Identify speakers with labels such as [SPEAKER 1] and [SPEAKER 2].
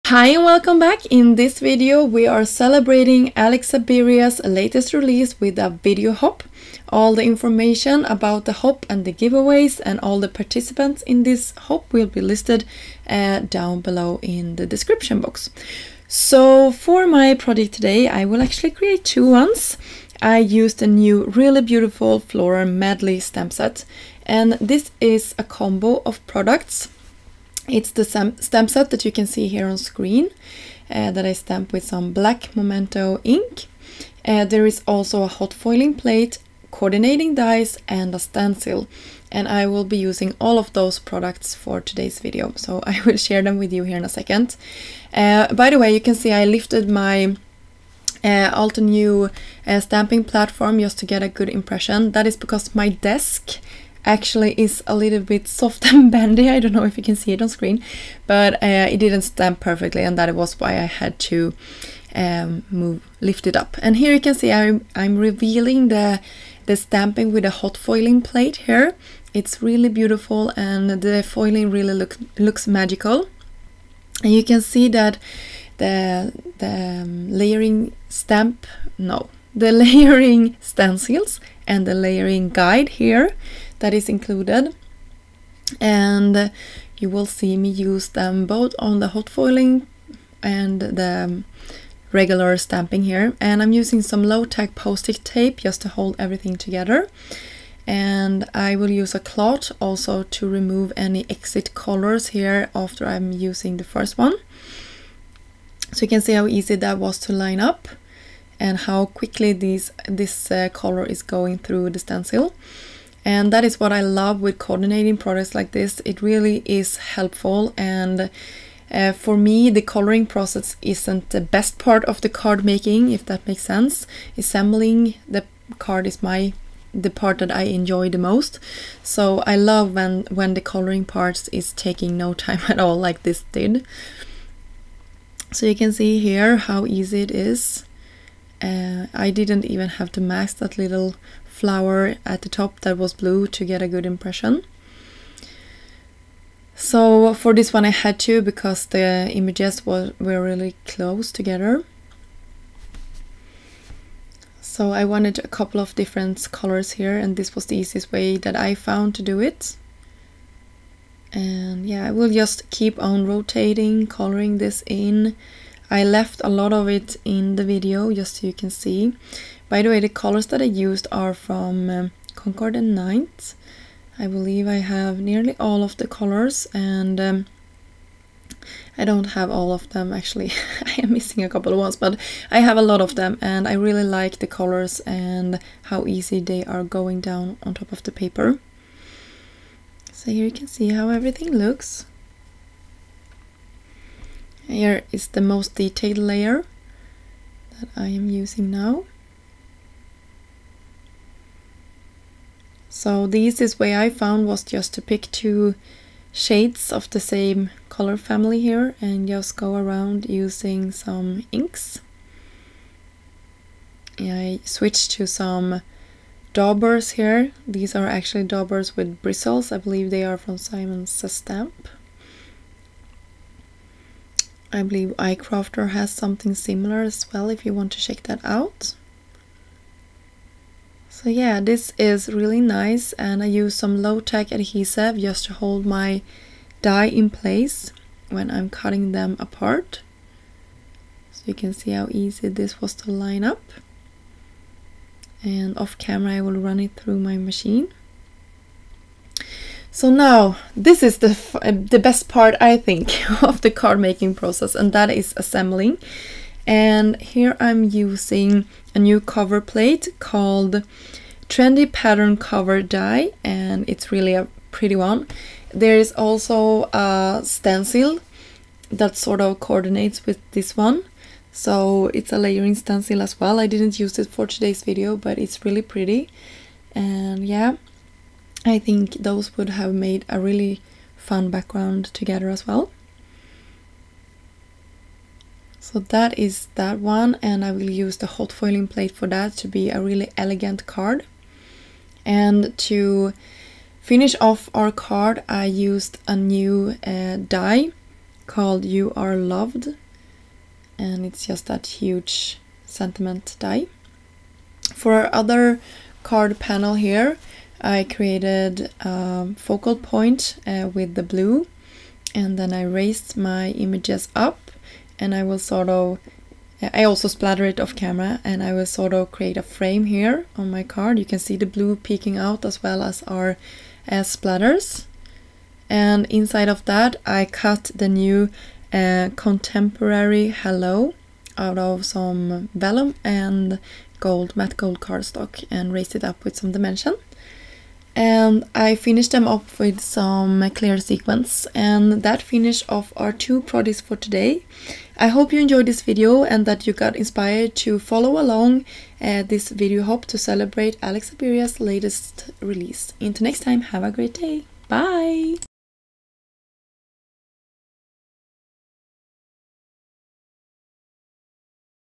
[SPEAKER 1] Hi and welcome back. In this video we are celebrating Alex Syberia's latest release with a video hop. All the information about the hop and the giveaways and all the participants in this hop will be listed down below in the description box. So for my project today I will actually create two ones. I used a new really beautiful floral medley stamp set, and this is a combo of products. It's the stamp set that you can see here on screen that I stamped with some black Memento ink. There is also a hot foiling plate, coordinating dies and a stencil, and I will be using all of those products for today's video, so I will share them with you here in a second. By the way, you can see I lifted my Alto new stamping platform just to get a good impression. That is because my desk actually is a little bit soft and bendy. I don't know if you can see it on screen, but it didn't stamp perfectly, and that was why I had to lift it up. And here you can see I'm revealing the stamping with a hot foiling plate here. It's really beautiful and the foiling really looks magical. And you can see that the layering stencils and the layering guide here that is included, and you will see me use them both on the hot foiling and the regular stamping here. And I'm using some low-tack post-it tape just to hold everything together, and I will use a cloth also to remove any exit colors here after I'm using the first one. So you can see how easy that was to line up and how quickly this color is going through the stencil. And that is what I love with coordinating products like this. It really is helpful, and for me the coloring process isn't the best part of the card making, if that makes sense. Assembling the card is the part that I enjoy the most. So I love when the coloring parts is taking no time at all, like this did. So you can see here how easy it is. I didn't even have to mask that little flower at the top that was blue to get a good impression. So for this one I had to, because the images were really close together. So I wanted a couple of different colors here, and this was the easiest way that I found to do it. And yeah, I will just keep on rotating, coloring this in. I left a lot of it in the video just so you can see. By the way, the colors that I used are from Concord and Night. I believe I have nearly all of the colors, and I don't have all of them actually. I am missing a couple of ones, but I have a lot of them, and I really like the colors and how easy they are going down on top of the paper. So here you can see how everything looks. Here is the most detailed layer that I am using now. So the easiest way I found was just to pick two shades of the same color family here and just go around using some inks. I switched to some daubers here. These are actually daubers with bristles. I believe they are from Simon Says Stamp. I believe iCrafter has something similar as well if you want to check that out. So yeah, this is really nice, and I use some low-tack adhesive just to hold my die in place when I'm cutting them apart. So you can see how easy this was to line up. And off camera I will run it through my machine. So now this is the best part, I think, of the card making process, and that is assembling. And here I'm using a new cover plate called Trendy Pattern Cover Die, and it's really a pretty one. There is also a stencil that sort of coordinates with this one, so it's a layering stencil as well. I didn't use it for today's video, but it's really pretty, and yeah, I think those would have made a really fun background together as well. So that is that one, and I will use the hot foiling plate for that to be a really elegant card. And to finish off our card I used a new die called You Are Loved, and it's just that huge sentiment die. For our other card panel here, I created a focal point with the blue, and then I raised my images up, and I will sort of, I also splatter it off camera, and I will sort of create a frame here on my card. You can see the blue peeking out as well as our splatters. And inside of that I cut the new contemporary hello out of some vellum and matte gold cardstock and raised it up with some dimension. And I finished them up with some clear sequins, and that finished off our 2 projects for today. I hope you enjoyed this video and that you got inspired to follow along this video hop to celebrate Alex Syberia's latest release. Until next time, have a great day. Bye!